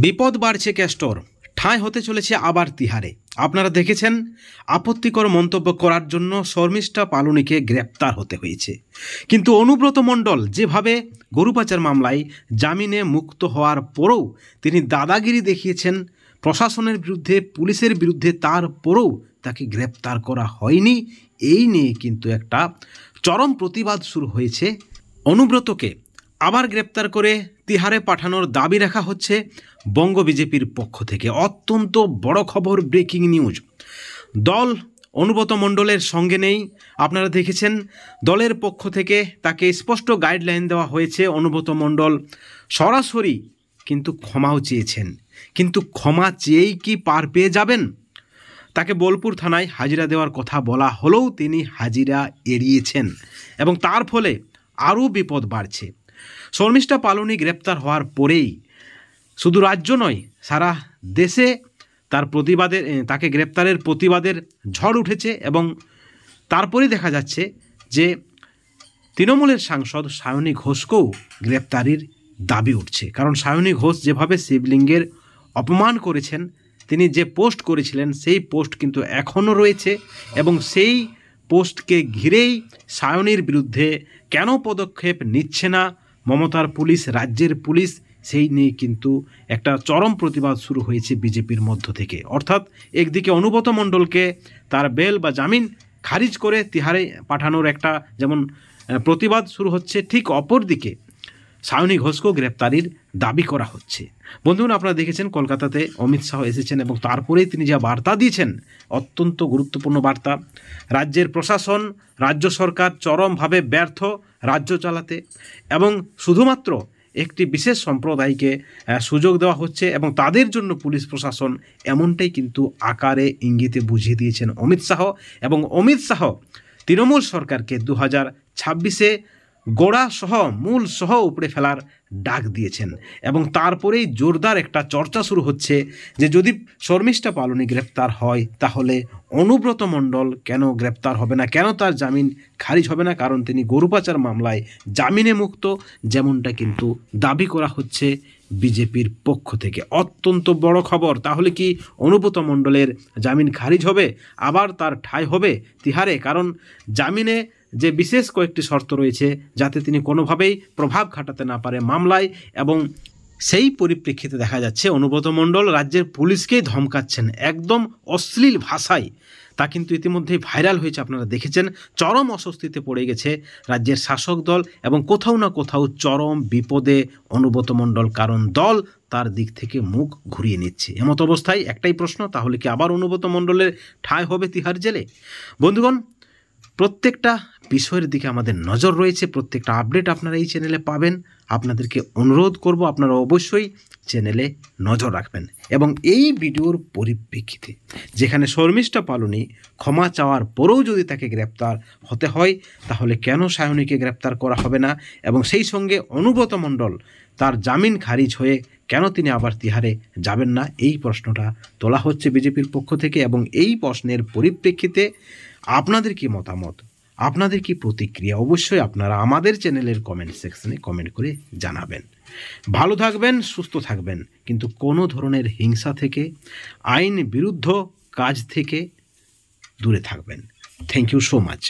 বিপদ বাড়ছে ক্যাস্টর, ঠাঁই হতে চলেছে আবার তিহারে। আপনারা দেখেছেন আপত্তিকর মন্তব্য করার জন্য শর্মিষ্ঠা পালুনিকে গ্রেপ্তার হতে হয়েছে। কিন্তু অনুব্রত মণ্ডল যেভাবে গরু পাচার মামলায় জামিনে মুক্ত হওয়ার পরেও তিনি দাদাগিরি দেখিয়েছেন প্রশাসনের বিরুদ্ধে, পুলিশের বিরুদ্ধে, তারপরেও তাকে গ্রেপ্তার করা হয়নি, এই নিয়ে কিন্তু একটা চরম প্রতিবাদ শুরু হয়েছে। অনুব্রতকে আবার গ্রেপ্তার করে তিহারে পাঠানোর দাবি রাখা হচ্ছে বঙ্গ বিজেপির পক্ষ থেকে। অত্যন্ত বড় খবর, ব্রেকিং নিউজ। দল অনুব্রত মণ্ডলের সঙ্গে নেই। আপনারা দেখেছেন দলের পক্ষ থেকে তাকে স্পষ্ট গাইডলাইন দেওয়া হয়েছে। অনুব্রত মণ্ডল সরাসরি কিন্তু ক্ষমাও চেয়েছেন, কিন্তু ক্ষমা চেয়েই কি পার পেয়ে যাবেন? তাকে বোলপুর থানায় হাজিরা দেওয়ার কথা বলা হলেও তিনি হাজিরা এড়িয়েছেন এবং তার ফলে আরও বিপদ বাড়ছে। শর্মিষ্ঠা পালুনি গ্রেপ্তার হওয়ার পরেই শুধু রাজ্য নয়, সারা দেশে তাকে গ্রেপ্তারের প্রতিবাদের ঝড় উঠেছে এবং তারপরেই দেখা যাচ্ছে যে তৃণমূলের সাংসদ সায়নী ঘোষকেও গ্রেপ্তারির দাবি উঠছে। কারণ সায়নী ঘোষ যেভাবে শিবলিঙ্গের অপমান করেছেন, তিনি যে পোস্ট করেছিলেন সেই পোস্ট কিন্তু এখনও রয়েছে এবং সেই পোস্টকে ঘিরেই সায়নীর বিরুদ্ধে কেন পদক্ষেপ নিচ্ছে না মমতার পুলিশ, রাজ্যের পুলিশ, সেই নিয়ে কিন্তু একটা চরম প্রতিবাদ শুরু হয়েছে বিজেপির মধ্য থেকে। অর্থাৎ একদিকে অনুব্রত মণ্ডলকে তার বেল বা জামিন খারিজ করে তিহারে পাঠানোর একটা যেমন প্রতিবাদ শুরু হচ্ছে, ঠিক অপরদিকে সায়নী ঘোষকেও গ্রেপ্তারির দাবি করা হচ্ছে। বন্ধুগণ, আপনারা দেখেছেন কলকাতাতে অমিত শাহ এসেছেন এবং তারপরেই তিনি যা বার্তা দিয়েছেন, অত্যন্ত গুরুত্বপূর্ণ বার্তা। রাজ্যের প্রশাসন, রাজ্য সরকার চরমভাবে ব্যর্থ রাজ্য চালাতে এবং শুধুমাত্র একটি বিশেষ সম্প্রদায়কে সুযোগ দেওয়া হচ্ছে এবং তাদের জন্য পুলিশ প্রশাসন, এমনটাই কিন্তু আকারে ইঙ্গিতে বুঝিয়ে দিয়েছেন অমিত শাহ। এবং অমিত শাহ তৃণমূল সরকারকে 2026-এ গোড়া সহ মূল সহ উপড়ে ফেলার ডাক দিয়েছেন এবং তারপরেই জোরদার একটা চর্চা শুরু হচ্ছে যে যদি শর্মিষ্ঠা পালুনি গ্রেপ্তার হয় তাহলে অনুব্রত মণ্ডল কেন গ্রেপ্তার হবে না, কেন তার জামিন খারিজ হবে না? কারণ তিনি গরু পাচার মামলায় জামিনে মুক্ত, যেমনটা কিন্তু দাবি করা হচ্ছে বিজেপির পক্ষ থেকে। অত্যন্ত বড় খবর। তাহলে কি অনুব্রত মণ্ডলের জামিন খারিজ হবে, আবার তার ঠাঁই হবে তিহারে? কারণ জামিনে যে বিশেষ কয়েকটি শর্ত রয়েছে যাতে তিনি কোনোভাবেই প্রভাব খাটাতে না পারে মামলায়, এবং সেই পরিপ্রেক্ষিতে দেখা যাচ্ছে অনুব্রত মণ্ডল রাজ্যের পুলিশকেই ধমকাচ্ছেন একদম অশ্লীল ভাষায়। তা কিন্তু ইতিমধ্যেই ভাইরাল হয়েছে, আপনারা দেখেছেন। চরম অস্বস্তিতে পড়ে গেছে রাজ্যের শাসক দল এবং কোথাও না কোথাও চরম বিপদে অনুব্রত মণ্ডল, কারণ দল তার দিক থেকে মুখ ঘুরিয়ে নিচ্ছে। এমত অবস্থায় একটাই প্রশ্ন, তাহলে কি আবার অনুব্রত মণ্ডলের ঠাঁই হবে তিহার জেলে? বন্ধুগণ, প্রত্যেকটা বিষয়ের দিকে আমাদের নজর রয়েছে, প্রত্যেকটা আপডেট আপনারা এই চ্যানেলে পাবেন। আপনাদেরকে অনুরোধ করব আপনারা অবশ্যই চ্যানেলে নজর রাখবেন এবং এই ভিডিওর পরিপ্রেক্ষিতে যেখানে শর্মিষ্ঠা পালুনি ক্ষমা চাওয়ার পরেও যদি তাকে গ্রেপ্তার হতে হয়, তাহলে কেন সায়নীকে গ্রেপ্তার করা হবে না? এবং সেই সঙ্গে অনুব্রত মণ্ডল তার জামিন খারিজ হয়ে কেন তিনি আবার তিহারে যাবেন না, এই প্রশ্নটা তোলা হচ্ছে বিজেপির পক্ষ থেকে। এবং এই প্রশ্নের পরিপ্রেক্ষিতে আপনাদের কি মতামত, আপনাদের কি প্রতিক্রিয়া, অবশ্যই আপনারা আমাদের চ্যানেলের কমেন্ট সেকশনে কমেন্ট করে জানাবেন। ভালো থাকবেন, সুস্থ থাকবেন, কিন্তু কোনো ধরনের হিংসা থেকে, আইন বিরুদ্ধ কাজ থেকে দূরে থাকবেন। Thank you so much.